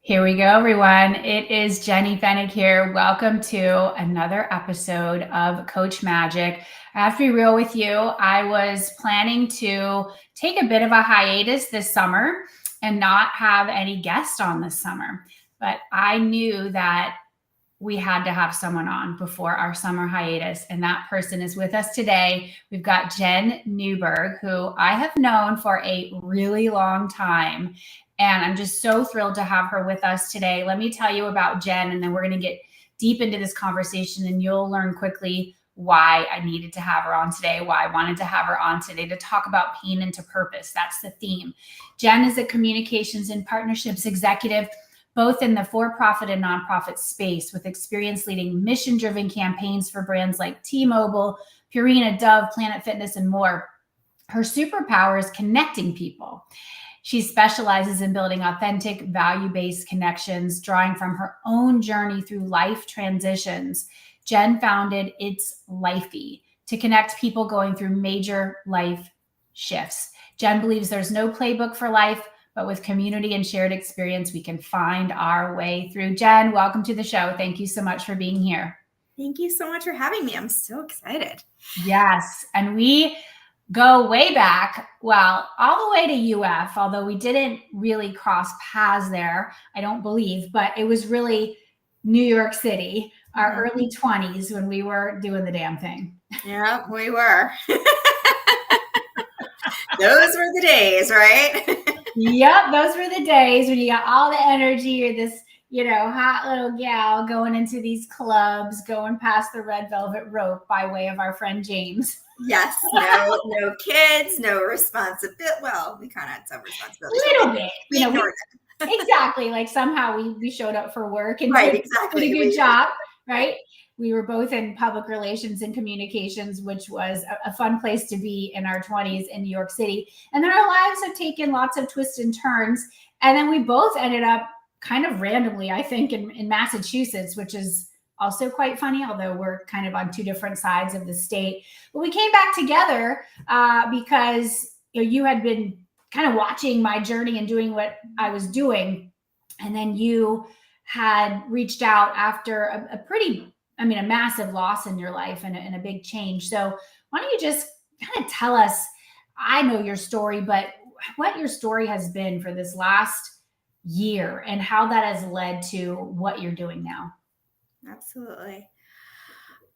Here we go, everyone. It is Jenny Fennick here. Welcome to another episode of Coach Magic. I have to be real with you. I was planning to take a bit of a hiatus this summer and not have any guests on this summer. But I knew that we had to have someone on before our summer hiatus, and that person is with us today. We've got Jen Newberg, who I have known for a really long time, and I'm just so thrilled to have her with us today. Let me tell you about Jen, and then we're going to get deep into this conversation, and you'll learn quickly why I needed to have her on today, why I wanted to have her on today to talk about pain into purpose. That's the theme. Jen is a communications and partnerships executive, both in the for-profit and nonprofit space, with experience leading mission-driven campaigns for brands like T-Mobile, Purina, Dove, Planet Fitness, and more. Her superpower is connecting people. She specializes in building authentic, value-based connections, drawing from her own journey through life transitions. Jen founded It's Lifey to connect people going through major life shifts. Jen believes there's no playbook for life, but with community and shared experience, we can find our way through. Jen, welcome to the show. Thank you so much for being here. Thank you so much for having me. I'm so excited. Yes. And we go way back, well, all the way to UF, although we didn't really cross paths there, I don't believe, but it was really New York City, our early 20s when we were doing the damn thing. Yeah, we were. Those were the days, right? Yep, those were the days when you got all the energy. You're this, hot little gal going into these clubs, going past the red velvet rope by way of our friend James. Yes, no kids, no responsibility. Well, we kind of had some responsibility. A little bit, exactly. Like somehow we showed up for work and right, did exactly. a good job, right? We were both in public relations and communications, which was a fun place to be in our 20s in New York City. And then our lives have taken lots of twists and turns. And then we both ended up kind of randomly, I think, in Massachusetts, which is also quite funny, although we're kind of on two different sides of the state. But we came back together because you had been kind of watching my journey and doing what I was doing. And then you had reached out after a massive loss in your life and a big change. So why don't you just kind of tell us, I know your story, but what your story has been for this last year and how that has led to what you're doing now. Absolutely.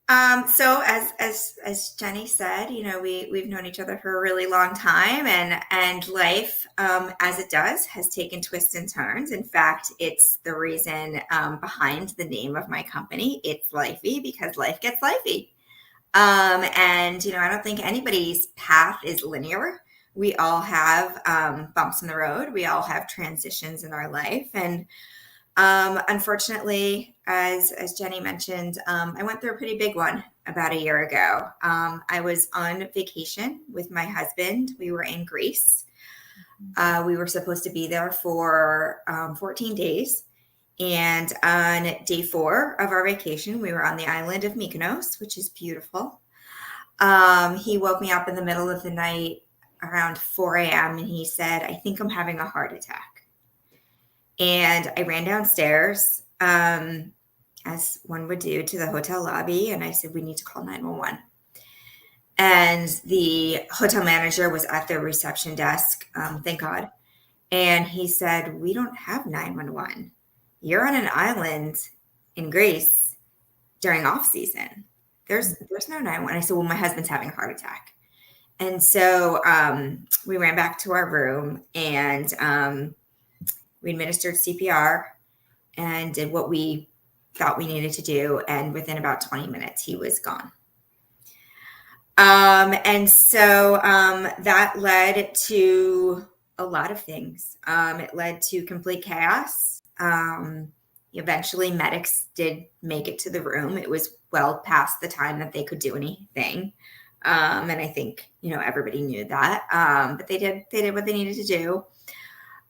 So as Jenny said, we've known each other for a really long time, and life, as it does, has taken twists and turns. In fact, it's the reason behind the name of my company. It's Lifey because life gets lifey. And I don't think anybody's path is linear. We all have bumps in the road. We all have transitions in our life, and unfortunately, as Jenny mentioned, I went through a pretty big one about a year ago. I was on vacation with my husband. We were in Greece. We were supposed to be there for 14 days. And on day 4 of our vacation, we were on the island of Mykonos, which is beautiful. He woke me up in the middle of the night around 4 a.m. and he said, "I think I'm having a heart attack." And I ran downstairs, as one would do, to the hotel lobby. And I said, "We need to call 911. And the hotel manager was at the reception desk, thank God. And he said, "We don't have 911. You're on an island in Greece during off season. There's no 911. I said, "Well, my husband's having a heart attack." And so we ran back to our room and we administered CPR and did what we thought we needed to do. And within about 20 minutes, he was gone. And so that led to a lot of things. It led to complete chaos. Eventually, medics did make it to the room. It was well past the time that they could do anything. And I think, everybody knew that. But they did what they needed to do.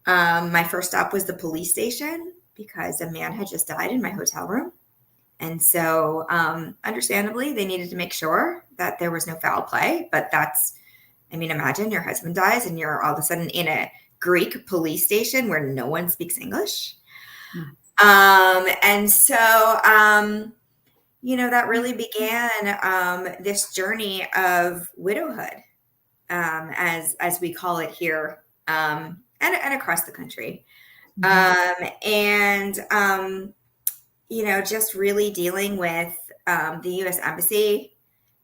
My first stop was the police station because a man had just died in my hotel room. And so understandably, they needed to make sure that there was no foul play. But imagine your husband dies and you're all of a sudden in a Greek police station where no one speaks English. And so, that really began this journey of widowhood, as we call it here, and across the country. Just really dealing with the U.S. Embassy,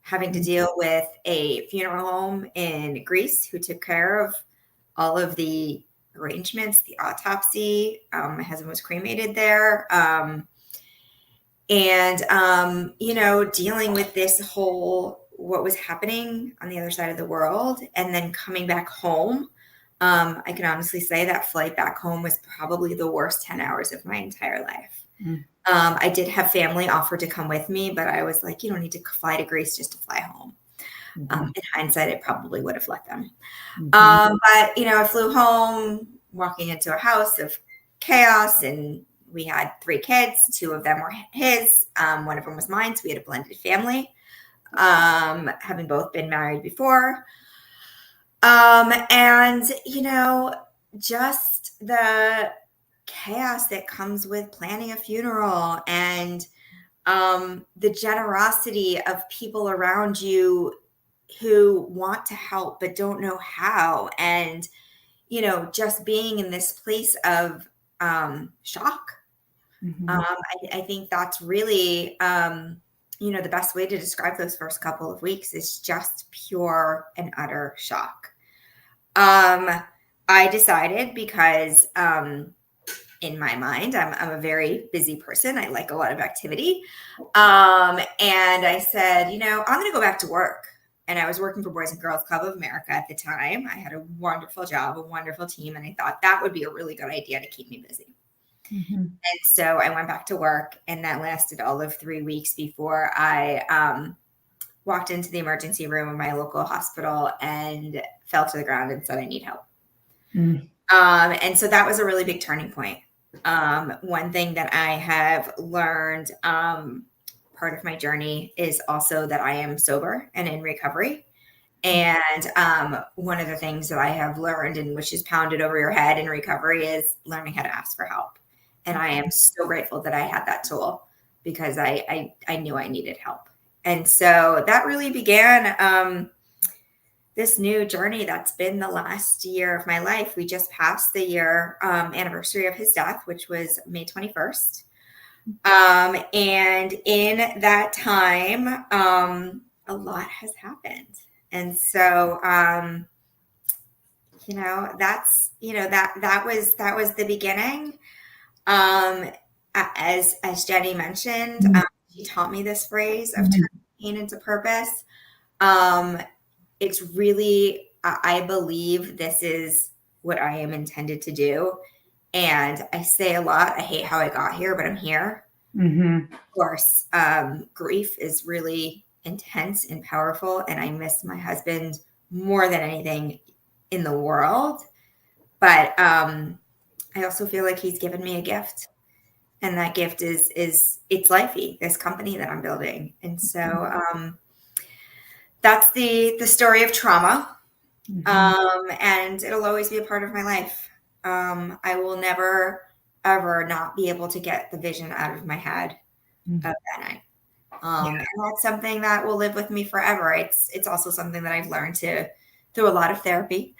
having to deal with a funeral home in Greece who took care of all of the arrangements, the autopsy. My husband was cremated there. Dealing with this whole, what was happening on the other side of the world, and then coming back home. I can honestly say that flight back home was probably the worst 10 hours of my entire life. I did have family offer to come with me, but I was like, you don't need to fly to Greece just to fly home. In hindsight, I probably would have let them. But, I flew home, walking into a house of chaos, and we had 3 kids. 2 of them were his. One of them was mine. So we had a blended family, having both been married before. Just the chaos that comes with planning a funeral, and the generosity of people around you who want to help but don't know how, and just being in this place of shock. I think that's really the best way to describe those first couple of weeks is just pure and utter shock. I decided, because in my mind, I'm a very busy person. I like a lot of activity. And I said, I'm going to go back to work. And I was working for Boys and Girls Club of America at the time. I had a wonderful job, a wonderful team. And I thought that would be a really good idea to keep me busy. And so I went back to work, and that lasted all of 3 weeks before I walked into the emergency room of my local hospital and fell to the ground and said, I need help. And so that was a really big turning point. One thing that I have learned, part of my journey, is also that I am sober and in recovery. And one of the things that I have learned, and which is pounded over your head in recovery, is learning how to ask for help. And I am so grateful that I had that tool, because I knew I needed help. And so that really began this new journey that's been the last year of my life. We just passed the year anniversary of his death, which was May 21st. And in that time, a lot has happened. And so, that was the beginning. As Jenny mentioned, she taught me this phrase of turning pain into purpose. It's really, I believe this is what I am intended to do. And I say a lot, I hate how I got here, but I'm here. Of course, grief is really intense and powerful, and I miss my husband more than anything in the world. But I also feel like he's given me a gift, and that gift is it's Lifey, this company that I'm building. And so that's the story of trauma. And it'll always be a part of my life. I will never, ever not be able to get the vision out of my head of that night. And that's something that will live with me forever. It's also something that I've learned through a lot of therapy.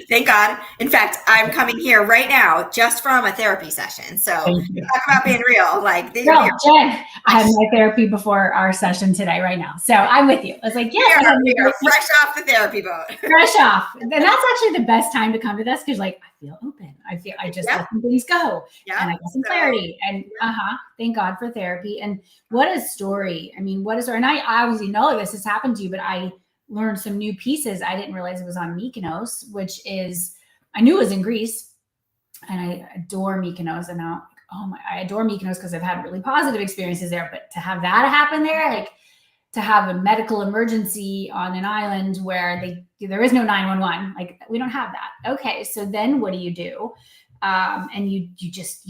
Thank God. In fact, I'm coming here right now just from a therapy session. So talk about being real. Jen, I had my therapy before our session today, right now. So I'm with you. I was like, yes. You're fresh off the therapy boat. Fresh off. And that's actually the best time to come to this, because I feel open. I just let some things go. And I get some clarity. And thank God for therapy. And what a story. I mean, what is there? And I obviously know this has happened to you, but I learned some new pieces. I didn't realize it was on Mykonos, which is, I knew it was in Greece, and I adore Mykonos. And now, I adore Mykonos because I've had really positive experiences there. But to have that happen there, to have a medical emergency on an island where there is no 911, we don't have that. Okay, so then what do you do? And you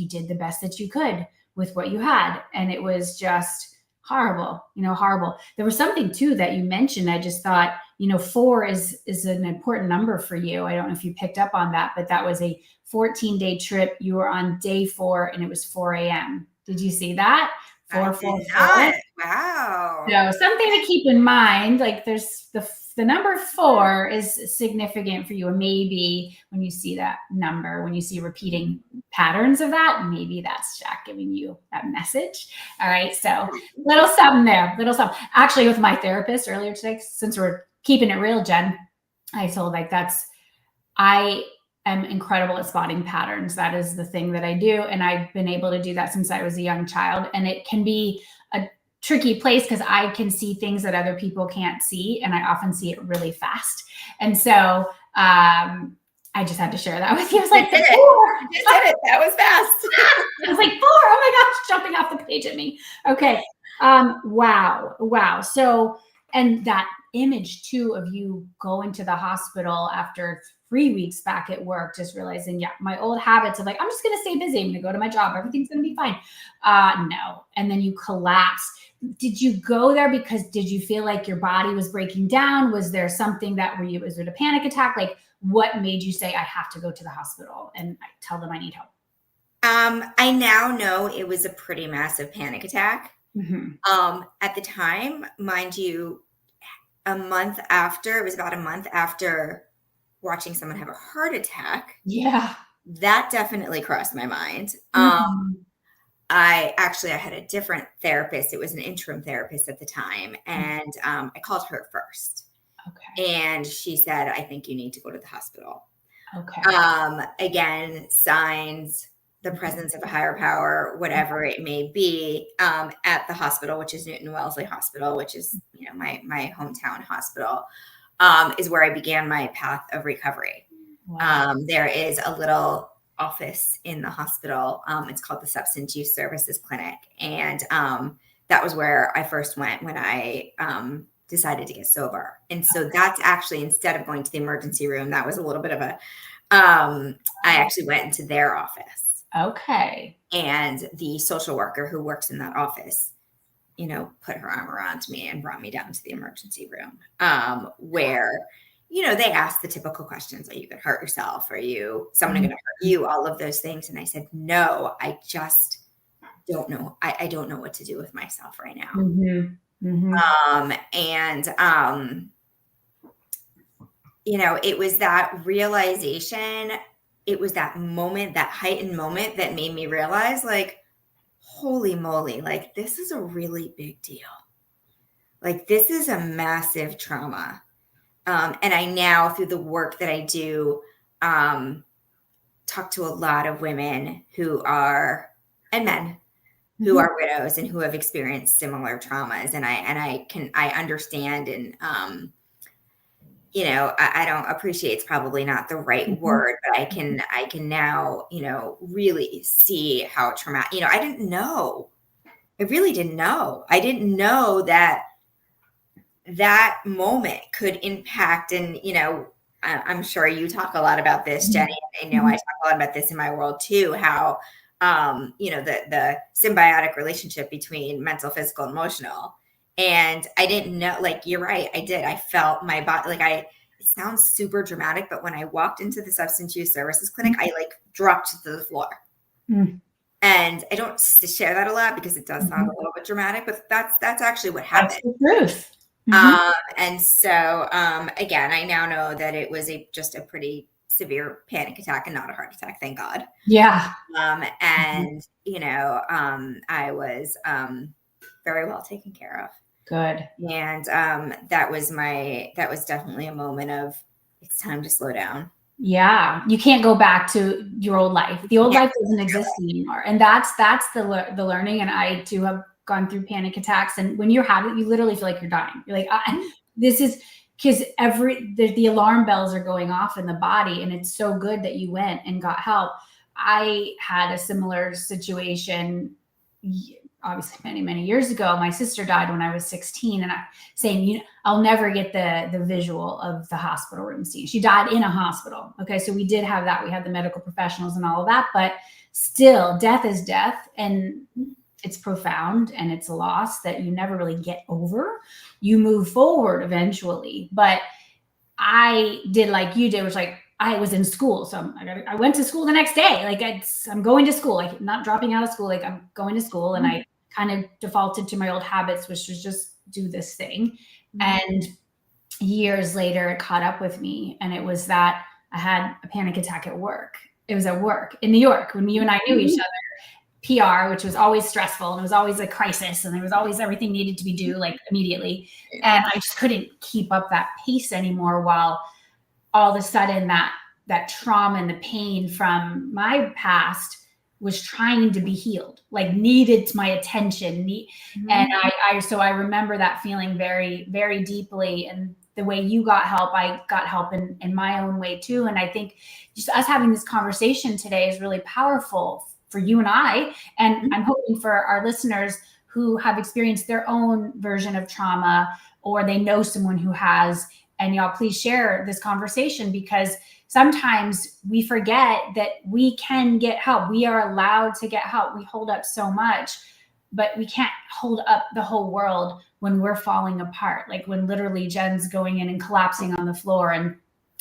did the best that you could with what you had, and it was just horrible, horrible. There was something too that you mentioned. I just thought 4 is an important number for you. I don't know if you picked up on that, but that was a 14-day trip. You were on day 4 and it was 4 a.m. Did you see that? 444. Wow. So something to keep in mind, like there's the number 4 is significant for you. And maybe when you see that number, when you see repeating patterns of that, maybe that's Jack giving you that message. All right. So little something there, little something. Actually, with my therapist earlier today, since we're keeping it real, Jen, I told I am incredible at spotting patterns. That is the thing that I do. And I've been able to do that since I was a young child. And it can be a tricky place because I can see things that other people can't see. And I often see it really fast. And so I just had to share that with you. I was like, 4. You did it. That was fast. I was like, 4. Oh my gosh, jumping off the page at me. Okay. Wow. So, and that image too of you going to the hospital after 3 weeks back at work, just realizing, my old habits of like, I'm just going to stay busy. I'm going to go to my job. Everything's going to be fine. No. And then you collapse. Did you go there because did you feel like your body was breaking down? Was there something was it a panic attack? Like what made you say, I have to go to the hospital and I tell them I need help? I now know it was a pretty massive panic attack. Mm-hmm. At the time, mind you, it was about a month after watching someone have a heart attack. Yeah. That definitely crossed my mind. Mm-hmm. I had a different therapist. It was an interim therapist at the time. And I called her first. Okay. And she said, I think you need to go to the hospital. Okay. Again, signs, the presence of a higher power, whatever it may be, at the hospital, which is Newton Wellesley Hospital, which is, my hometown hospital, is where I began my path of recovery. Wow. There is a little office in the hospital. It's called the Substance Use Services Clinic. And that was where I first went when I decided to get sober. And so that's actually, instead of going to the emergency room, that was a little bit of I actually went into their office. Okay. And the social worker who works in that office, put her arm around me and brought me down to the emergency room, where, they ask the typical questions. Are you going to hurt yourself? Are someone going to hurt you? All of those things. And I said, no, I just don't know. I don't know what to do with myself right now. Mm-hmm. Mm-hmm. It was that realization. It was that moment, that heightened moment that made me realize, like, holy moly, like, this is a really big deal. Like, this is a massive trauma. And I now, through the work that I do, talk to a lot of women and men who are widows and who have experienced similar traumas. And I understand, and, I don't appreciate, it's probably not the right word, but I can now, really see how traumatic, I didn't know. I really didn't know. I didn't know that moment could impact. And, I'm sure you talk a lot about this, Jenny. I know I talk a lot about this in my world too, how, the symbiotic relationship between mental, physical, and emotional. And I didn't know, like, you're right. I did. I felt my body, it sounds super dramatic, but when I walked into the Substance Use Services Clinic, I dropped to the floor. Mm. And I don't share that a lot because it does sound a little bit dramatic, but that's actually what happened. That's the truth. And so, again, I now know that it was just a pretty severe panic attack and not a heart attack. Thank God. Yeah. And, I was, very well taken care of. Good. And, that was definitely a moment of, it's time to slow down. Yeah. You can't go back to your old life. The old life doesn't exist anymore. And that's the learning. And I too have gone through panic attacks. And when you're having it, you literally feel like you're dying. You're like, this is because the alarm bells are going off in the body. And it's so good that you went and got help. I had a similar situation, obviously many, many years ago. My sister died when I was 16, and I'm saying, I'll never get the visual of the hospital room scene. She died in a hospital. Okay. So we did have that. We had the medical professionals and all of that, but still, death is death. And it's profound and it's a loss that you never really get over. You move forward eventually. But I did like you did, which like I was in school. So I went to school the next day. Like I'm going to school, like not dropping out of school. Like I'm going to school, and I kind of defaulted to my old habits, which was just do this thing. And years later, it caught up with me. And it was that I had a panic attack at work. It was at work in New York when you and I knew each other. PR, which was always stressful, and it was always a crisis, and there was always everything needed to be due like immediately. And I just couldn't keep up that pace anymore, while all of a sudden that trauma and the pain from my past was trying to be healed, like needed my attention. And I remember that feeling very, very deeply. And the way you got help, I got help in my own way too. And I think just us having this conversation today is really powerful for you and I. And I'm hoping for our listeners who have experienced their own version of trauma, or they know someone who has. And y'all, please share this conversation, because sometimes we forget that we can get help. We are allowed to get help. We hold up so much, but we can't hold up the whole world when we're falling apart. Like when literally Jen's going in and collapsing on the floor, and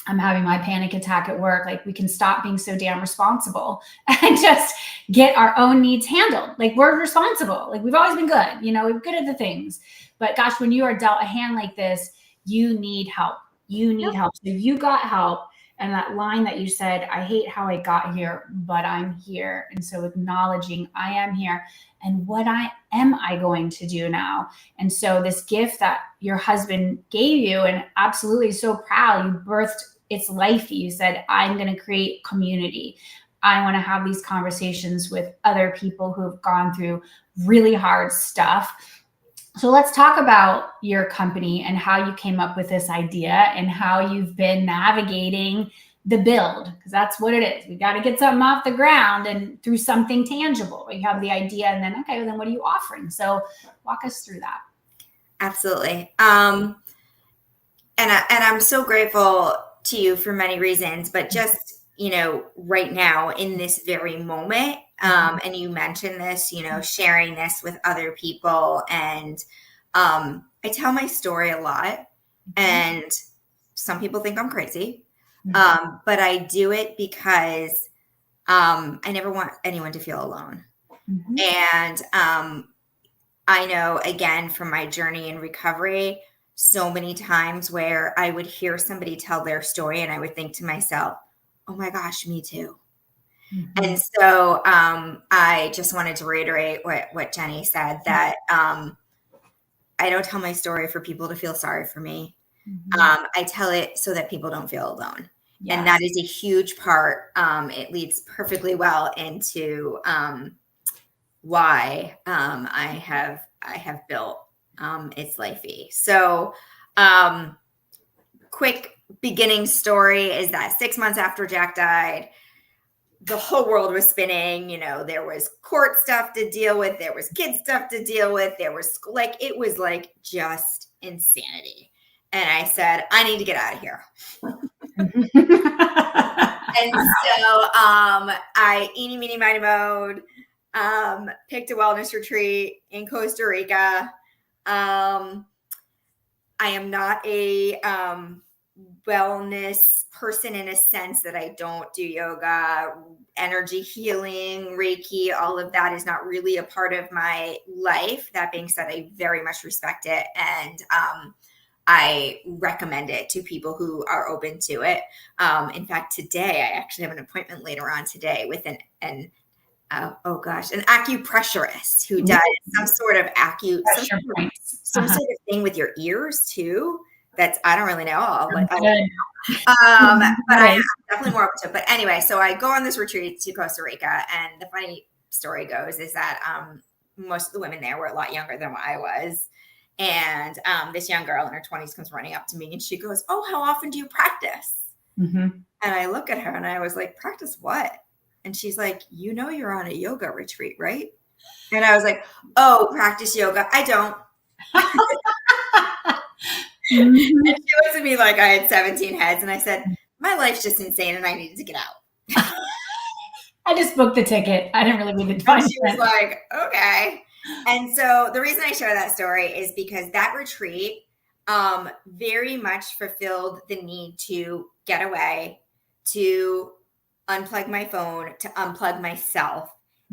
I'm having my panic attack at work. Like we can stop being so damn responsible and just get our own needs handled. Like we're responsible. Like we've always been good. We're good at the things. But gosh, when you are dealt a hand like this, you need help. You need help. So you got help. And that line that you said, I hate how I got here, but I'm here. And so acknowledging I am here, and what am I going to do now? And so this gift that your husband gave you, and absolutely so proud, you birthed it's Lifey. You said, I'm going to create community. I want to have these conversations with other people who have gone through really hard stuff. So let's talk about your company and how you came up with this idea and how you've been navigating the build, because that's what it is. We got to get something off the ground and through something tangible. You have the idea, and then, okay, well, then what are you offering? So walk us through that. Absolutely. And I'm so grateful to you for many reasons, but just, right now in this very moment, and you mentioned this, sharing this with other people. And I tell my story a lot, and some people think I'm crazy, but I do it because I never want anyone to feel alone. And I know, again, from my journey in recovery, so many times where I would hear somebody tell their story and I would think to myself, oh my gosh, me too. And so I just wanted to reiterate what Jenny said, that I don't tell my story for people to feel sorry for me. I tell it so that people don't feel alone. Yes. And that is a huge part. It leads perfectly well into why I have built It's Lifey. So quick beginning story is that 6 months after Jack died, the whole world was spinning. There was court stuff to deal with. There was kid stuff to deal with. There was it was like just insanity. And I said, I need to get out of here. And so I eeny, meeny, miny, mode, picked a wellness retreat in Costa Rica. I am not a wellness person in a sense that I don't do yoga, energy healing, Reiki. All of that is not really a part of my life. That being said, I very much respect it. And I recommend it to people who are open to it. In fact, today, I actually have an appointment later on today with an acupressurist who does some sort of some sort of thing with your ears too. That's, I don't really know. But I'm definitely more open to it. But anyway, so I go on this retreat to Costa Rica, and the funny story goes is that most of the women there were a lot younger than what I was. And this young girl in her 20s comes running up to me, and she goes, oh, how often do you practice? And I look at her and I was like, practice what? And she's like, you're on a yoga retreat, right? And I was like, oh, practice yoga. I don't. And she looked at me like I had 17 heads. And I said, my life's just insane and I needed to get out. I just booked the ticket. I didn't really need to find She was like, okay. And so the reason I share that story is because that retreat very much fulfilled the need to get away, to unplug my phone, to unplug myself,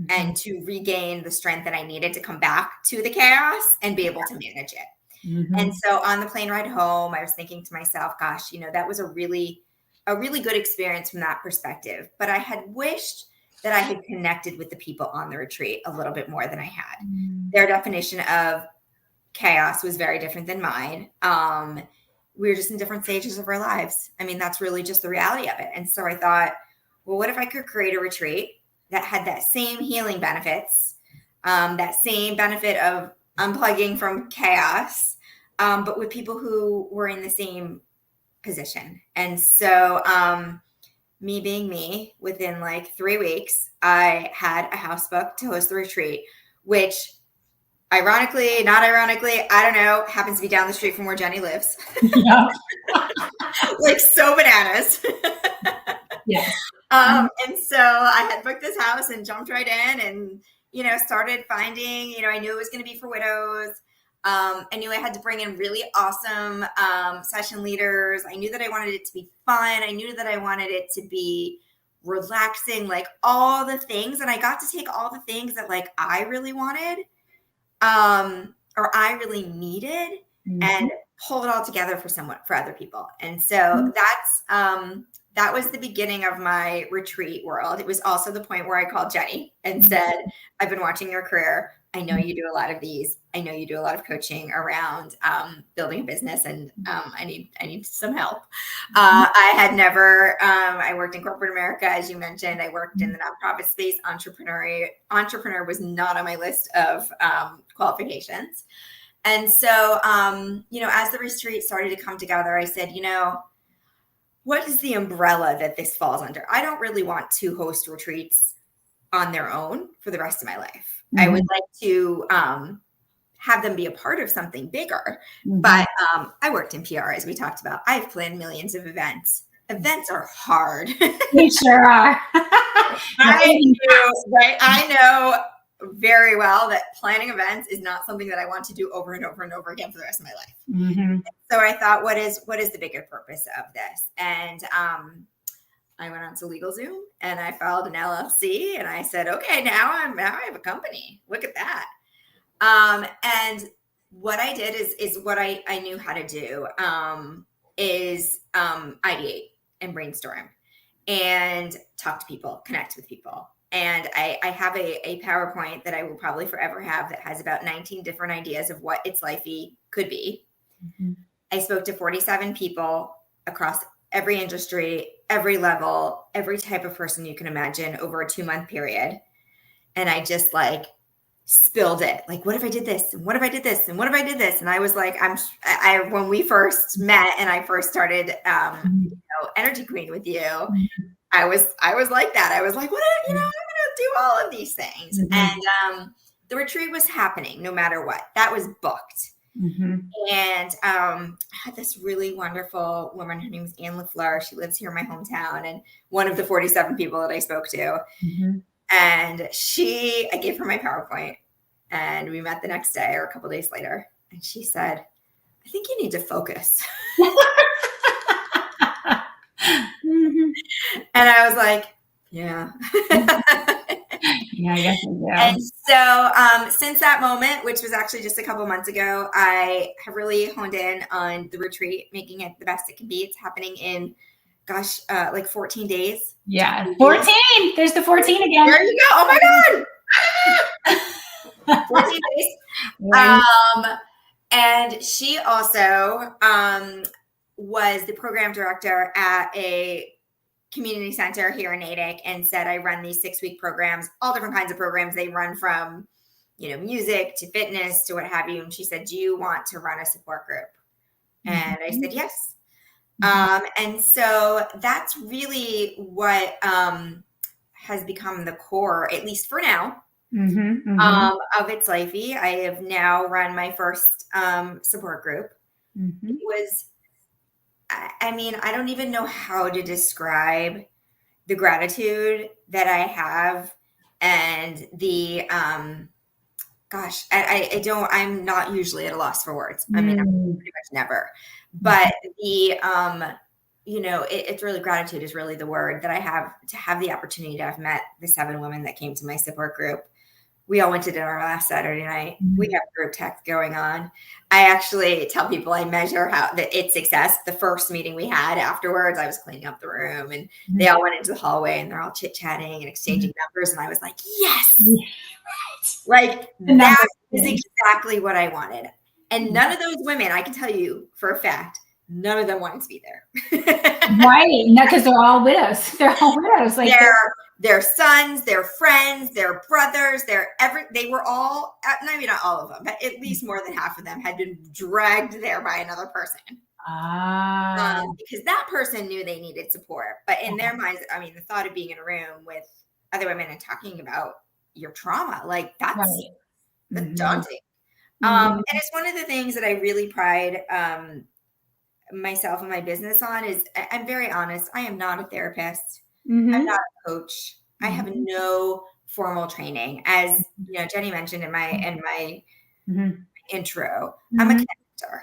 and to regain the strength that I needed to come back to the chaos and be able to manage it. And so on the plane ride home, I was thinking to myself, gosh, that was a really good experience from that perspective. But I had wished that I had connected with the people on the retreat a little bit more than I had. Their definition of chaos was very different than mine. We were just in different stages of our lives. I mean, that's really just the reality of it. And so I thought, well, what if I could create a retreat that had that same healing benefits, that same benefit of unplugging from chaos, but with people who were in the same position. And so me being me, within like 3 weeks, I had a house book to host the retreat, which ironically, not ironically, I don't know, happens to be down the street from where Jenny lives. Yeah. Like so bananas. Yeah. And so I had booked this house and jumped right in and, started finding, I knew it was going to be for widows. I knew I had to bring in really awesome session leaders. I knew that I wanted it to be fun. I knew that I wanted it to be relaxing, like all the things. And I got to take all the things that like I really wanted or I really needed and pull it all together for other people. And so that was the beginning of my retreat world. It was also the point where I called Jenny and said, I've been watching your career. I know you do a lot of these. I know you do a lot of coaching around building a business, and I need some help. I had never. I worked in corporate America, as you mentioned. I worked in the nonprofit space. Entrepreneur was not on my list of qualifications. And so, as the retreat started to come together, I said, what is the umbrella that this falls under? I don't really want to host retreats on their own for the rest of my life. I would like to have them be a part of something bigger. But I worked in PR, as we talked about. I've planned millions of events. Events are hard. They sure are. I know very well that planning events is not something that I want to do over and over and over again for the rest of my life. So I thought, what is the bigger purpose of this? And I went on to LegalZoom and I filed an LLC and I said, okay, now I have a company. Look at that. And what I did is what I knew how to do, is ideate and brainstorm and talk to people, connect with people. And I have a PowerPoint that I will probably forever have that has about 19 different ideas of what It's Lifey could be. I spoke to 47 people across every industry, every level, every type of person you can imagine over a 2-month period. And I just like spilled it. Like, what if I did this? And what if I did this? And what if I did this? And I was like, when we first met and I first started, Energy Queen with you, I was like that. I was like, what, I'm going to do all of these things. And the retreat was happening no matter what. That was booked. And I had this really wonderful woman. Her name is Anne LaFleur. She lives here in my hometown and one of the 47 people that I spoke to. And I gave her my PowerPoint and we met the next day or a couple of days later. And she said, I think you need to focus. And I was like, yeah. Yeah, I guess I do. And so since that moment, which was actually just a couple months ago, I have really honed in on the retreat, making it the best it can be. It's happening in, like 14 days. Yeah, 14. There's the 14 again. There you go. Oh my God. 14 days. And she also was the program director at a community center here in Natick and said, I run these 6-week programs, all different kinds of programs. They run from, music to fitness to what have you. And she said, do you want to run a support group? And I said, yes. And so that's really what has become the core, at least for now, of It's Lifey. I have now run my first support group. It was, I don't even know how to describe the gratitude that I have and the gosh, I'm not usually at a loss for words. I mean, I'm Mm. pretty much never. But it's really, gratitude is really the word that I have, to have the opportunity to have met the 7 women that came to my support group. We all went to dinner last Saturday night. We have group text going on. I actually tell people I measure it's success. The first meeting we had afterwards, I was cleaning up the room and they all went into the hallway and they're all chit-chatting and exchanging numbers. And I was like, yes, like that is exactly what I wanted. And none of those women, I can tell you for a fact, none of them wanted to be there. Right. No, because they're all widows. They're all widows. Like their sons, their friends, their brothers, they were all, maybe not all of them, but at least more than half of them had been dragged there by another person. Because that person knew they needed support. But in their minds, I mean, the thought of being in a room with other women and talking about your trauma, like that's daunting. And it's one of the things that I really pride myself and my business on is, I'm very honest. I am not a therapist. I'm not a coach. I have no formal training. As you know, Jenny mentioned in my intro, I'm a connector.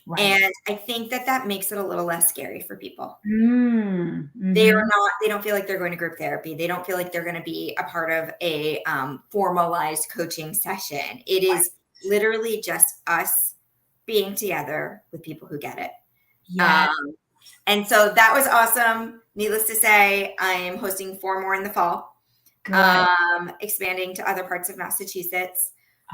Right. And I think that makes it a little less scary for people. They don't feel like they're going to group therapy. They don't feel like they're going to be a part of a formalized coaching session. It is literally just us being together with people who get it. Yeah. And so that was awesome. Needless to say, I am hosting 4 more in the fall, expanding to other parts of Massachusetts.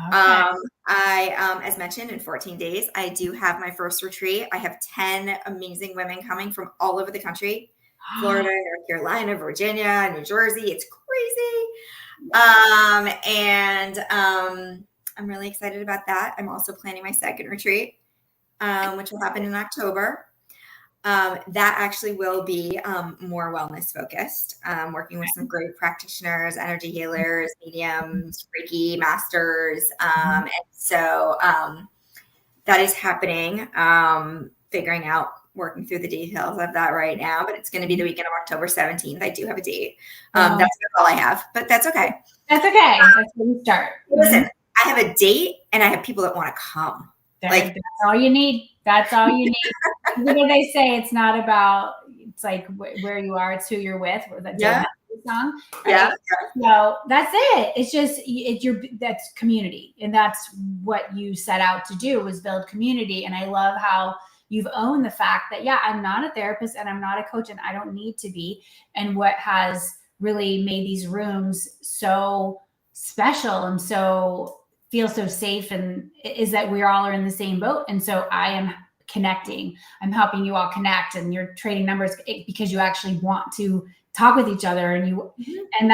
Okay. As mentioned, in 14 days, I do have my first retreat. I have 10 amazing women coming from all over the country, Florida, North Carolina, Virginia, New Jersey. It's crazy. I'm really excited about that. I'm also planning my second retreat, which will happen in October. That actually will be more wellness focused, working with some great practitioners, energy healers, mediums, Reiki masters. And so that is happening, figuring out, working through the details of that right now, but it's going to be the weekend of October 17th. I do have a date. That's all I have, but that's okay. That's okay. That's where we start. Listen, I have a date and I have people that want to come. That's all you need. That's all you need. Even though they say it's not about, it's like where you are, it's who you're with. That song. Right? Yeah. So that's it. It's just, that's community. And that's what you set out to do, was build community. And I love how you've owned the fact that, I'm not a therapist and I'm not a coach and I don't need to be. And what has really made these rooms so special and feel so safe, and is that we all are in the same boat. And so I am connecting. I'm helping you all connect, and you're trading numbers because you actually want to talk with each other, and and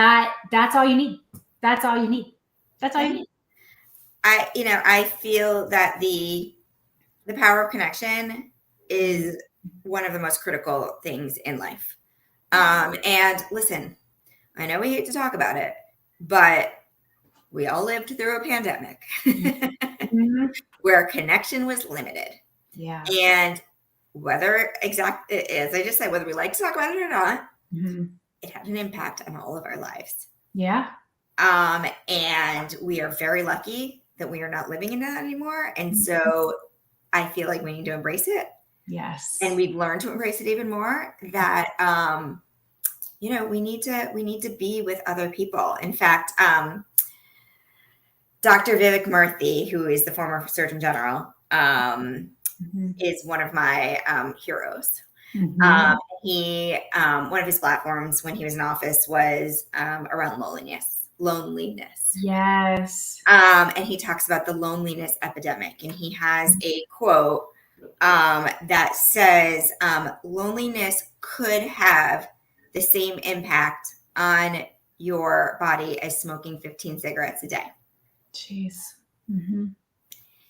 that's all you need. That's all you need. That's all you need. I feel that the power of connection is one of the most critical things in life. And listen, I know we hate to talk about it, but we all lived through a pandemic where connection was limited. Yeah. And as I just said, whether we like to talk about it or not, it had an impact on all of our lives. Yeah. And we are very lucky that we are not living in that anymore. And so I feel like we need to embrace it. Yes. And we've learned to embrace it even more, that, we need to be with other people. In fact, Dr. Vivek Murthy, who is the former Surgeon General, is one of my heroes. He one of his platforms when he was in office was around loneliness. Yes. And he talks about the loneliness epidemic, and he has a quote that says, loneliness could have the same impact on your body as smoking 15 cigarettes a day. Jeez.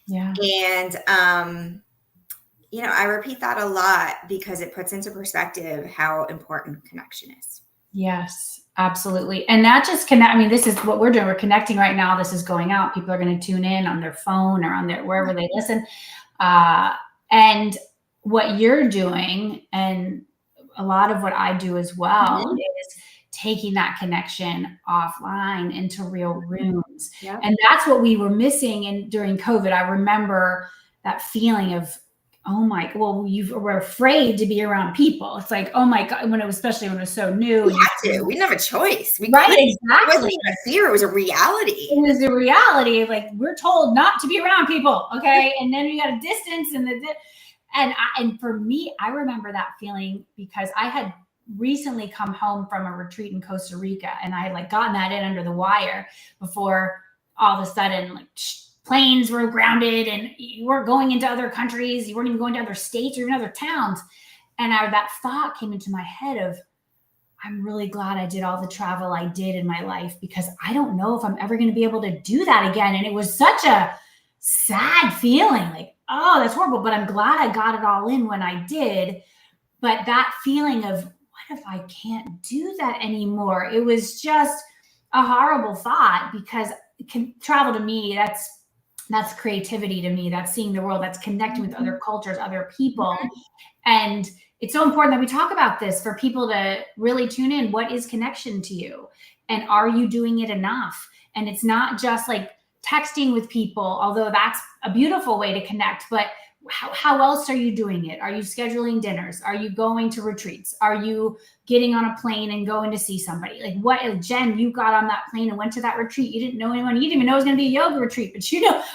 Yeah. And, I repeat that a lot because it puts into perspective how important connection is. Yes, absolutely. And not just connect. I mean, this is what we're doing. We're connecting right now. This is going out. People are going to tune in on their phone or on wherever they listen. And what you're doing, and a lot of what I do as well, is taking that connection offline into real rooms. Yep. And that's what we were missing. And during COVID, I remember that feeling of, oh my, well, you were afraid to be around people. It's like, oh my God, especially when it was so new. We had to. We didn't have a choice. Right, couldn't. exactly. It wasn't even a fear. It was a reality. It was a reality. Like, we're told not to be around people, okay? And then you got a distance and for me, I remember that feeling because I had recently come home from a retreat in Costa Rica, and I had like gotten that in under the wire before all of a sudden like planes were grounded and you weren't going into other countries. You weren't even going to other states or even other towns. And that thought came into my head of, I'm really glad I did all the travel I did in my life because I don't know if I'm ever going to be able to do that again. And it was such a sad feeling, like, oh, that's horrible. But I'm glad I got it all in when I did. But that feeling of, what if I can't do that anymore? It was just a horrible thought because travel to me, that's creativity to me. That's seeing the world. That's connecting with other cultures, other people. And it's so important that we talk about this for people to really tune in. What is connection to you? And are you doing it enough? And it's not just like texting with people, although that's a beautiful way to connect, but how else are you doing it? Are you scheduling dinners? Are you going to retreats? Are you getting on a plane and going to see somebody? Like, what if, Jen, you got on that plane and went to that retreat? You didn't know anyone. You didn't even know it was going to be a yoga retreat, but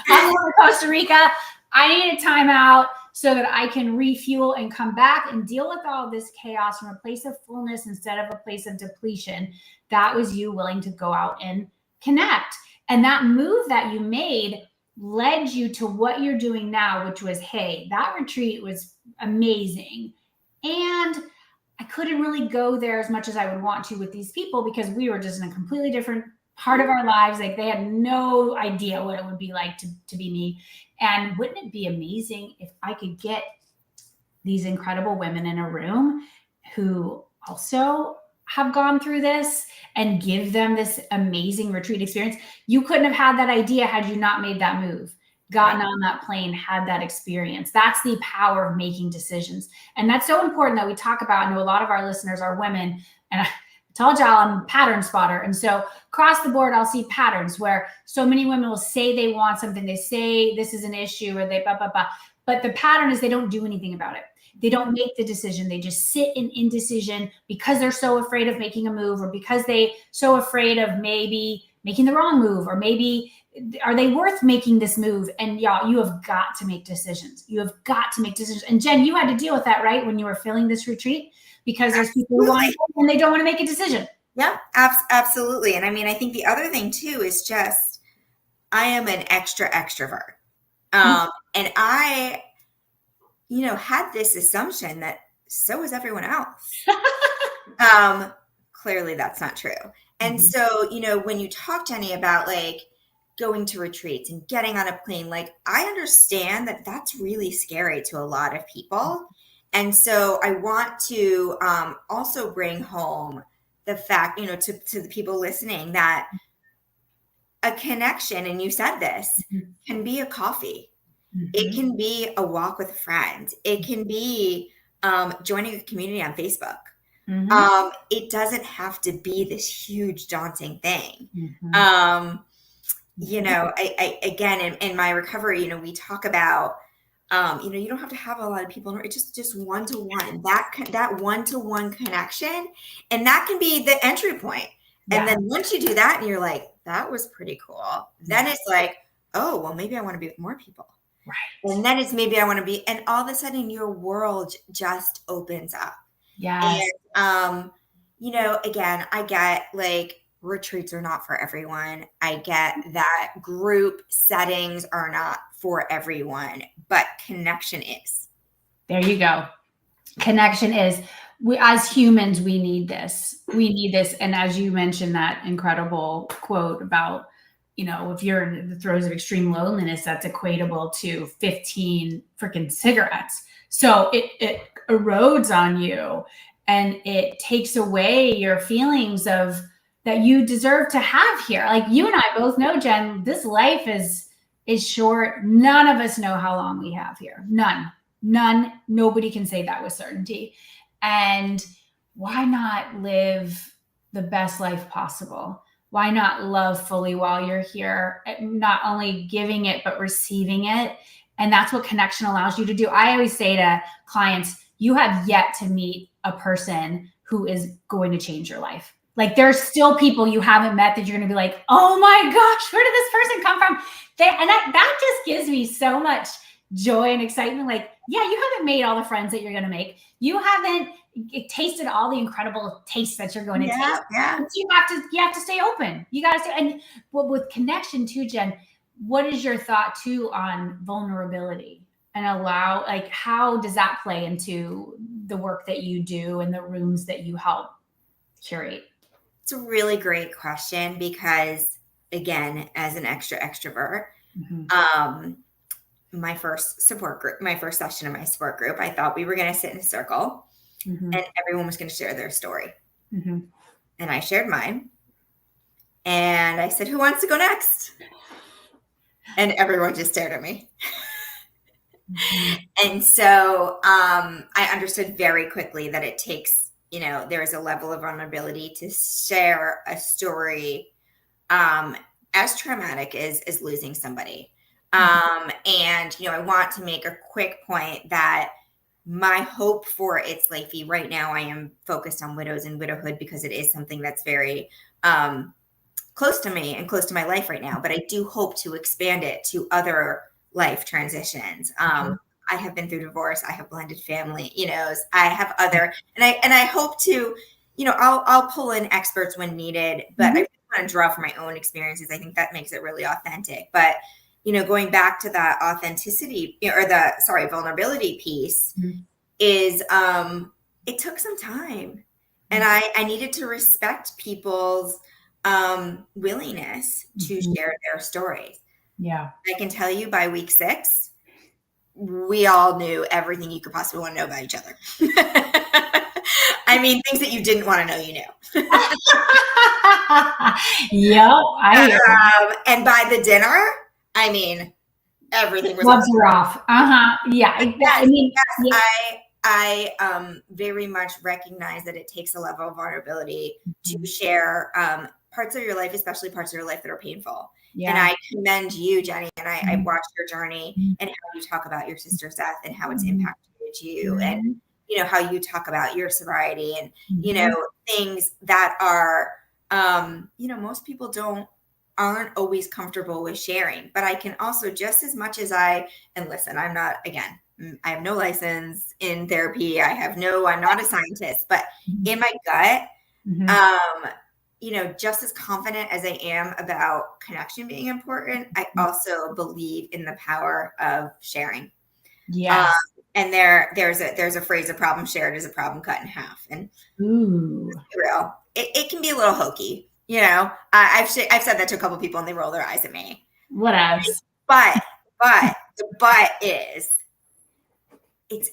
I'm going to Costa Rica. I need a time out so that I can refuel and come back and deal with all this chaos from a place of fullness instead of a place of depletion. That was you willing to go out and connect. And that move that you made led you to what you're doing now, which was, hey, that retreat was amazing. And I couldn't really go there as much as I would want to with these people because we were just in a completely different part of our lives. Like, they had no idea what it would be like to be me. And wouldn't it be amazing if I could get these incredible women in a room who also have gone through this and give them this amazing retreat experience? You couldn't have had that idea had you not made that move, gotten on that plane, had that experience. That's the power of making decisions. And that's so important that we talk about. I know a lot of our listeners are women, and I told y'all I'm a pattern spotter. And so across the board, I'll see patterns where so many women will say they want something. They say this is an issue, or they blah, blah, blah. But the pattern is they don't do anything about it. They don't make the decision. They just sit in indecision because they're so afraid of making a move, or because they so afraid of maybe making the wrong move, or maybe are they worth making this move? And y'all, you have got to make decisions. You have got to make decisions. And Jen, you had to deal with that, right? When you were filling this retreat, because there's people who want to and they don't want to make a decision. Yeah, absolutely. And I mean, I think the other thing too is just, I am an extrovert. And I, had this assumption that so is everyone else. Clearly that's not true. And so, when you talk, Jenny, about like going to retreats and getting on a plane, like, I understand that that's really scary to a lot of people. And so I want to also bring home the fact, to the people listening, that a connection, and you said this, can be a coffee. It can be a walk with a friend. It can be joining a community on Facebook. It doesn't have to be this huge daunting thing. I again, in my recovery, we talk about, you don't have to have a lot of people. It's just one-to-one, that one-to-one connection. And that can be the entry point. Yeah. And then once you do that and you're like, that was pretty cool. Then it's like, oh, well, maybe I want to be with more people. Right. And then it's maybe I want to be, and all of a sudden your world just opens up. Yeah. And, again, I get like retreats are not for everyone. I get that group settings are not for everyone, but connection is. There you go. Connection is. We, as humans, we need this. We need this. And as you mentioned, that incredible quote about, if you're in the throes of extreme loneliness, that's equatable to 15 freaking cigarettes. So it erodes on you, and it takes away your feelings of that you deserve to have here. Like, you and I both know, Jen, this life is short. None of us know how long we have here. None. Nobody can say that with certainty. And why not live the best life possible? Why not love fully while you're here? Not only giving it, but receiving it. And that's what connection allows you to do. I always say to clients, you have yet to meet a person who is going to change your life. Like there's still people you haven't met that you're going to be like, oh my gosh, where did this person come from? That just gives me so much joy and excitement. Like, yeah, you haven't made all the friends that you're going to make. You haven't tasted all the incredible tastes that you're going to taste. Yeah. But you have to stay open. You got to stay. And with connection too, Jen, what is your thought too on vulnerability and like, how does that play into the work that you do and the rooms that you help curate? It's a really great question because, again, as an extrovert, my first session in my support group, I thought we were going to sit in a circle and everyone was going to share their story. And I shared mine. And I said, who wants to go next? And everyone just stared at me. And so I understood very quickly that it takes, there is a level of vulnerability to share a story as traumatic as losing somebody. And, I want to make a quick point that my hope for It's Lifey right now, I am focused on widows and widowhood because it is something that's very close to me and close to my life right now. But I do hope to expand it to other life transitions. I have been through divorce. I have blended family, I have other, and I hope to, I'll pull in experts when needed, but I want to draw from my own experiences. I think that makes it really authentic. But going back to that authenticity or vulnerability piece is, it took some time and I needed to respect people's willingness to share their stories. Yeah. I can tell you by week 6, we all knew everything you could possibly want to know about each other. I mean, things that you didn't want to know, you knew. And by the dinner, I mean, everything was gloves were off. Yeah. I very much recognize that it takes a level of vulnerability to share parts of your life, especially parts of your life that are painful. Yeah. And I commend you, Jenny, and I watched your journey and how you talk about your sister's death and how it's impacted you and, how you talk about your sobriety and, things that are, most people aren't always comfortable with sharing. But I can also, just as much as and listen, I'm not, again, I have no license in therapy. I'm not a scientist, but in my gut, just as confident as I am about connection being important, I also believe in the power of sharing. Yes. And there's a phrase, a problem shared is a problem cut in half. And real, it can be a little hokey. I've said that to a couple of people and they roll their eyes at me. What else? But the is, it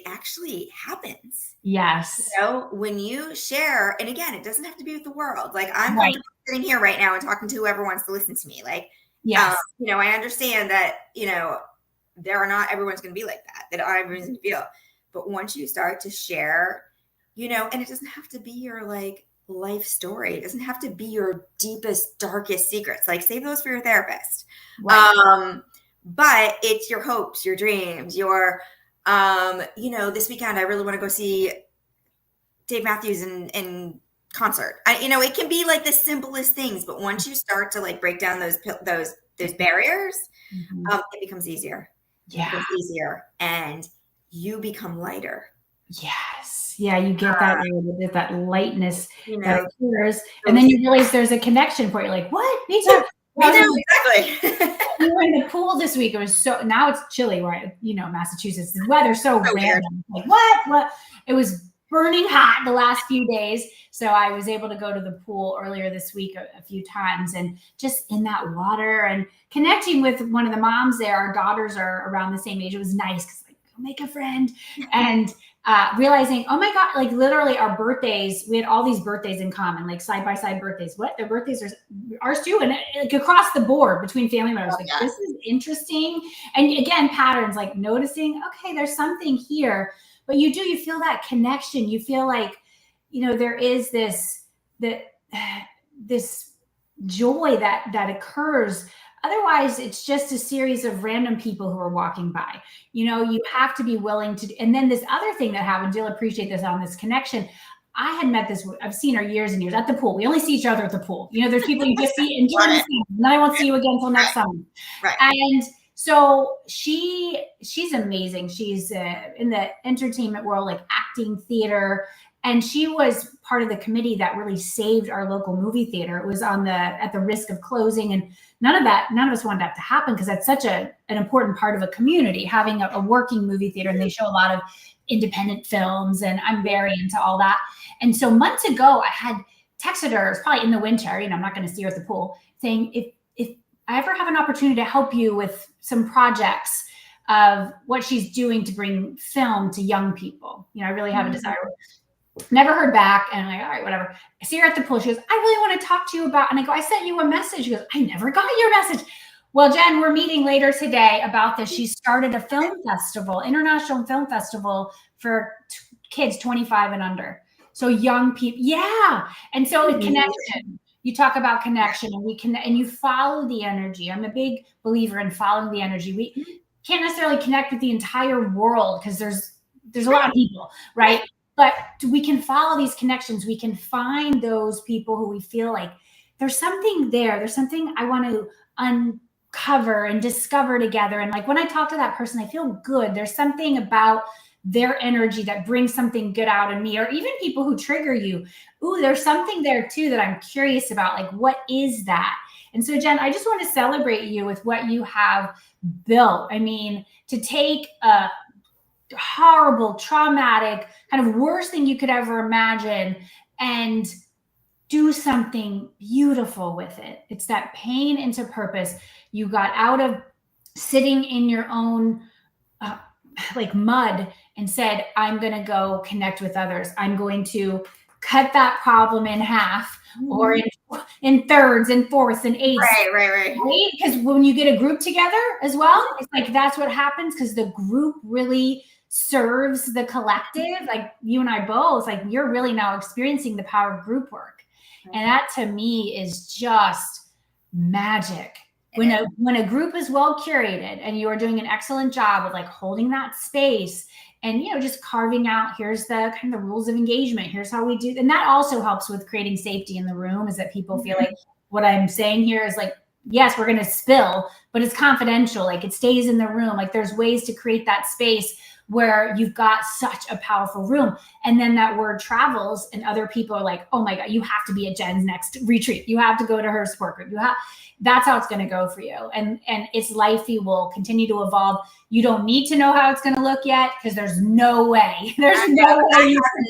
actually happens. Yes. When you share, and again, it doesn't have to be with the world. Like I'm comfortable sitting here right now and talking to whoever wants to listen to me. Like, yes. I understand that, everyone's going to be like that everyone's going to feel. But once you start to share, and it doesn't have to be your like life story. It doesn't have to be your deepest, darkest secrets. Like save those for your therapist. Right. But it's your hopes, your dreams, your, this weekend, I really want to go see Dave Matthews in concert. It can be like the simplest things, but once you start to like break down those barriers, it becomes easier. Yeah. It becomes easier and you become lighter. Yes. Yeah. You get that lightness that occurs. And then you realize there's a connection for you. Like, what? Me too. Exactly. We were in the pool this week. It was now it's chilly, right? Massachusetts. The weather's so random. Like what? It was burning hot the last few days. So I was able to go to the pool earlier this week a few times and just in that water and connecting with one of the moms there. Our daughters are around the same age. It was nice because go make a friend and realizing, oh my God, like literally our birthdays, we had all these birthdays in common, like side by side birthdays. What? Their birthdays are ours too. And like across the board between family members, this is interesting. And again, patterns, like noticing, okay, there's something here, but you feel that connection. You feel like there is this joy that occurs. Otherwise, it's just a series of random people who are walking by. You have to be willing to. And then this other thing that happens, you'll appreciate this on this connection. I had met I've seen her years and years at the pool. We only see each other at the pool. There's people you just see in Jordan, and then I won't see you again until next summer. Right. And so she's amazing. She's in the entertainment world, like acting, theater. And she was part of the committee that really saved our local movie theater. It was at the risk of closing, and none of us wanted that to happen, because that's such an important part of a community, having a working movie theater. And they show a lot of independent films, and I'm very into all that. And so months ago, I had texted her, it's probably in the winter, I'm not going to see her at the pool, saying, if I ever have an opportunity to help you with some projects of what she's doing to bring film to young people, I really have a desire. Never heard back. And I'm like, all right, whatever. I see her at the pool. She goes, I really want to talk to you about, and I go, I sent you a message. She goes, I never got your message. Well, Jen, we're meeting later today about this. She started a film festival, international film festival for kids 25 and under. So young people. Yeah. And so connection. You talk about connection, and you follow the energy. I'm a big believer in following the energy. We can't necessarily connect with the entire world, because there's a lot of people, right? But we can follow these connections. We can find those people who we feel like there's something there. There's something I want to uncover and discover together. And like when I talk to that person, I feel good. There's something about their energy that brings something good out of me, or even people who trigger you. Ooh, there's something there too that I'm curious about. Like, what is that? And so, Jen, I just want to celebrate you with what you have built. I mean, to take a horrible, traumatic, kind of worst thing you could ever imagine and do something beautiful with it. It's that pain into purpose. You got out of sitting in your own like mud and said, I'm going to go connect with others. I'm going to cut that problem in half, or in thirds and fourths and eighths. Right. Because when you get a group together as well, it's like that's what happens, because the group really serves the collective. Like you and I both, like you're really now experiencing the power of group work. And that to me is just magic. When a group is well curated and you are doing an excellent job of like holding that space and, just carving out, here's the kind of the rules of engagement. Here's how we do. And that also helps with creating safety in the room, is that people feel like what I'm saying here is like, yes, we're going to spill, but it's confidential. Like it stays in the room. Like there's ways to create that space where you've got such a powerful room. And then that word travels and other people are like, oh my God, you have to be at Jen's next retreat. You have to go to her support group. That's how it's going to go for you. And it's Lifey will continue to evolve. You don't need to know how it's going to look yet, because there's no way. I have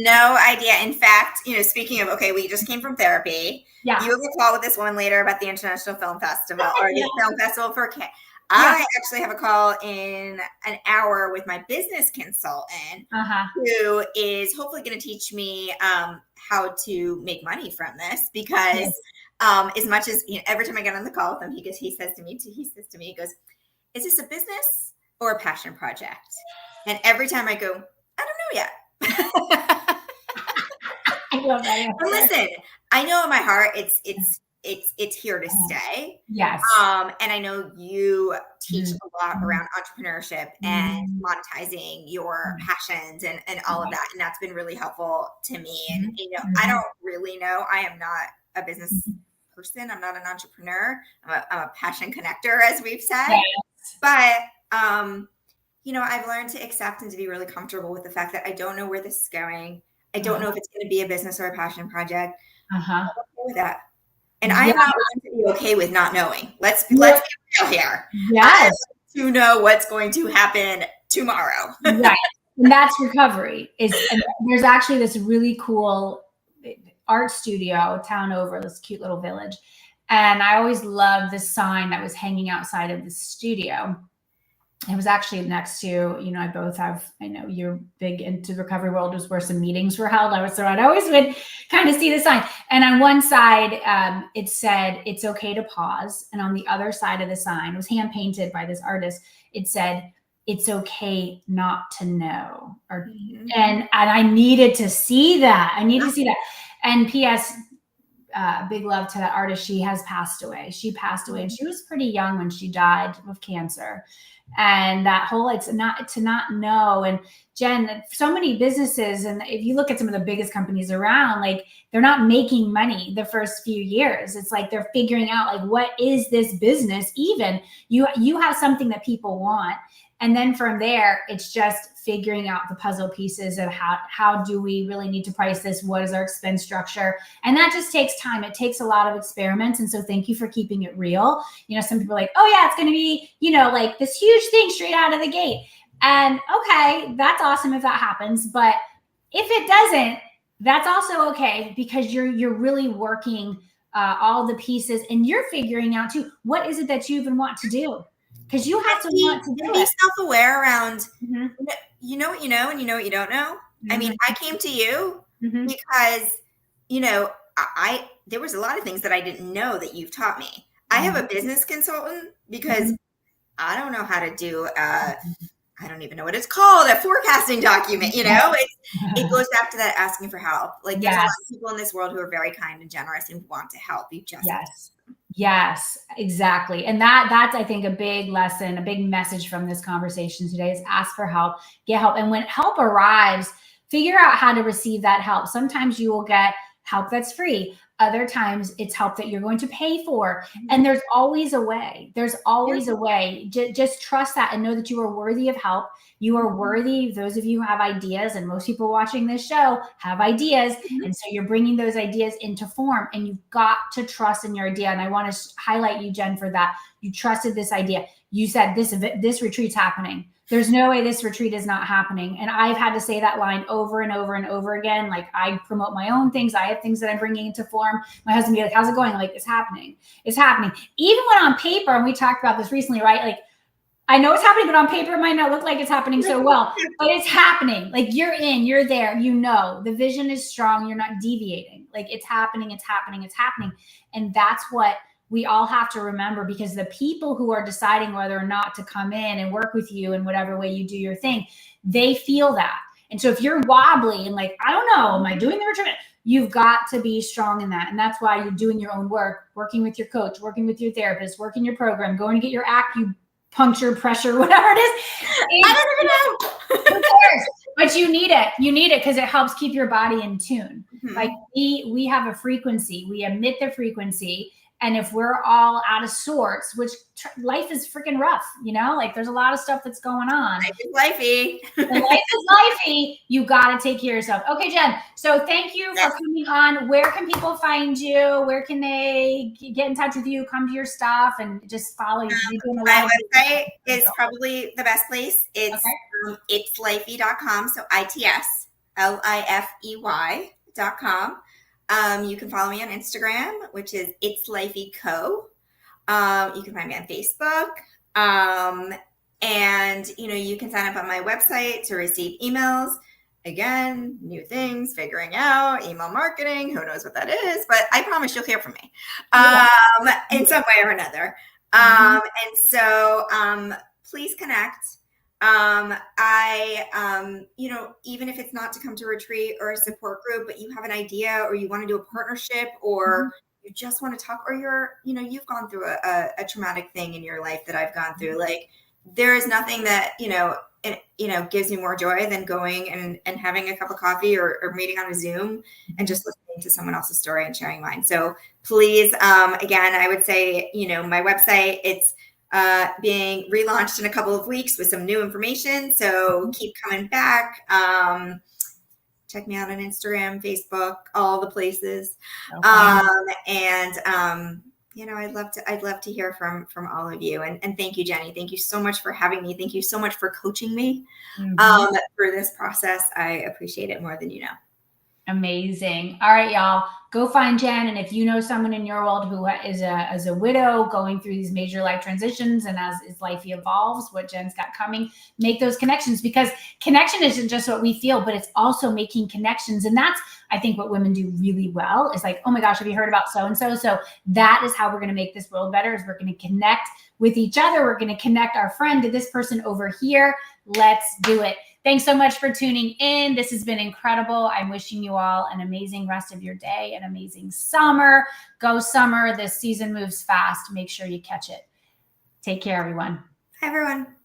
no idea. In fact, speaking of, okay, we just came from therapy. Yeah. You have a call with this woman later about the International Film Festival or the Film Festival for Kids. I actually have a call in an hour with my business consultant, who is hopefully going to teach me how to make money from this, because as much as every time I get on the call with him, he says to me, he goes, is this a business or a passion project? And every time I go, I don't know yet. I love that. But listen, I know in my heart it's here to stay. Yes. And I know you teach a lot around entrepreneurship and monetizing your passions and all of that. And that's been really helpful to me. And, I don't really know. I am not a business person. I'm not an entrepreneur. I'm a passion connector, as we've said. Yes. But, I've learned to accept and to be really comfortable with the fact that I don't know where this is going. I don't know if it's going to be a business or a passion project. I'm okay with that. And I'm not going to be okay with not knowing. Let's be real here. Yes. To know what's going to happen tomorrow. Right. And that's recovery. There's actually this really cool art studio town over, this cute little village. And I always loved the sign that was hanging outside of the studio. It was actually next to, I know you're big into the recovery world, was where some meetings were held. I always would kind of see the sign. And on one side, it said, it's okay to pause. And on the other side of the sign, it was hand painted by this artist. It said, it's okay not to know. Or Mhm. and I needed to see that. I need to see that. And P.S. Big love to that artist. She has passed away. She passed away, and she was pretty young when she died of cancer. And that whole, it's not to not know. And Jen, so many businesses, and if you look at some of the biggest companies around, like they're not making money the first few years. It's like they're figuring out, like, what is this business even? You have something that people want. And then from there, it's just figuring out the puzzle pieces of how do we really need to price this? What is our expense structure? And that just takes time. It takes a lot of experiments. And so thank you for keeping it real. Some people are like, oh yeah, it's going to be, like this huge thing straight out of the gate. And okay, that's awesome if that happens. But if it doesn't, that's also okay, because you're really working all the pieces, and you're figuring out too, what is it that you even want to do? Because you have to want to do be it. self-aware around, Mm-hmm. you know what you know, and you know what you don't know. Mm-hmm. I mean, I came to you because, there was a lot of things that I didn't know that you've taught me. I have a business consultant because I don't know how to do I don't even know what it's called, a forecasting document, it goes back to that asking for help. Like there's a lot of people in this world who are very kind and generous and want to help. You just Yes, exactly. And that's, I think, a big lesson, a big message from this conversation today is ask for help, get help. And when help arrives, figure out how to receive that help. Sometimes you will get help that's free. Other times it's help that you're going to pay for. And there's always a way. There's always a way. Just trust that and know that you are worthy of help. You are worthy. Those of you who have ideas, and most people watching this show have ideas. And so you're bringing those ideas into form, and you've got to trust in your idea. And I want to highlight you, Jen, for that. You trusted this idea. You said this retreat's happening. There's no way this retreat is not happening. And I've had to say that line over and over and over again. Like, I promote my own things. I have things that I'm bringing into form. My husband be like, how's it going? I'm like, it's happening. It's happening. Even when on paper, and we talked about this recently, right? Like, I know it's happening, but on paper, it might not look like it's happening so well, but it's happening. Like, you're there, the vision is strong. You're not deviating. Like, it's happening. It's happening. It's happening. And that's what we all have to remember, because the people who are deciding whether or not to come in and work with you in whatever way you do your thing, they feel that. And so if you're wobbly and like, I don't know, am I doing the retreat? You've got to be strong in that. And that's why you're doing your own work, working with your coach, working with your therapist, working your program, going to get your acupuncture, pressure, whatever it is. I don't even know. But you need it. You need it because it helps keep your body in tune. Like we have a frequency, we emit the frequency. And if we're all out of sorts, which life is freaking rough, like there's a lot of stuff that's going on. Life is lifey. Life is lifey. You got to take care of yourself. Okay, Jen. So thank you for coming on. Where can people find you? Where can they get in touch with you? Come to your stuff and just follow you. My website is probably the best place. It's itslifey.com. So ITSLIFEY.com. You can follow me on Instagram, which is It's Lifey Co. You can find me on Facebook. And, you can sign up on my website to receive emails. Again, new things, figuring out email marketing. Who knows what that is, but I promise you'll hear from me in some way or another. And so please connect. Even if it's not to come to a retreat or a support group, but you have an idea, or you want to do a partnership, or you just want to talk, or you've gone through a traumatic thing in your life that I've gone through. Like, there is nothing that, gives me more joy than going and having a cup of coffee or meeting on a Zoom and just listening to someone else's story and sharing mine. So please, again, I would say, my website, it's being relaunched in a couple of weeks with some new information. So keep coming back. Check me out on Instagram, Facebook, all the places. I'd love to hear from all of you. And thank you, Jenny. Thank you so much for having me. Thank you so much for coaching me through this process. I appreciate it more than you know. Amazing. All right, y'all, go find Jen. And if you know someone in your world who is a widow going through these major life transitions, and as life evolves, what Jen's got coming, make those connections, because connection isn't just what we feel, but it's also making connections. And that's, I think, what women do really well is like, oh my gosh, have you heard about so-and-so? So that is how we're going to make this world better, is we're going to connect with each other. We're going to connect our friend to this person over here. Let's do it. Thanks so much for tuning in. This has been incredible. I'm wishing you all an amazing rest of your day, an amazing summer. Go summer. This season moves fast. Make sure you catch it. Take care, everyone. Hi, everyone.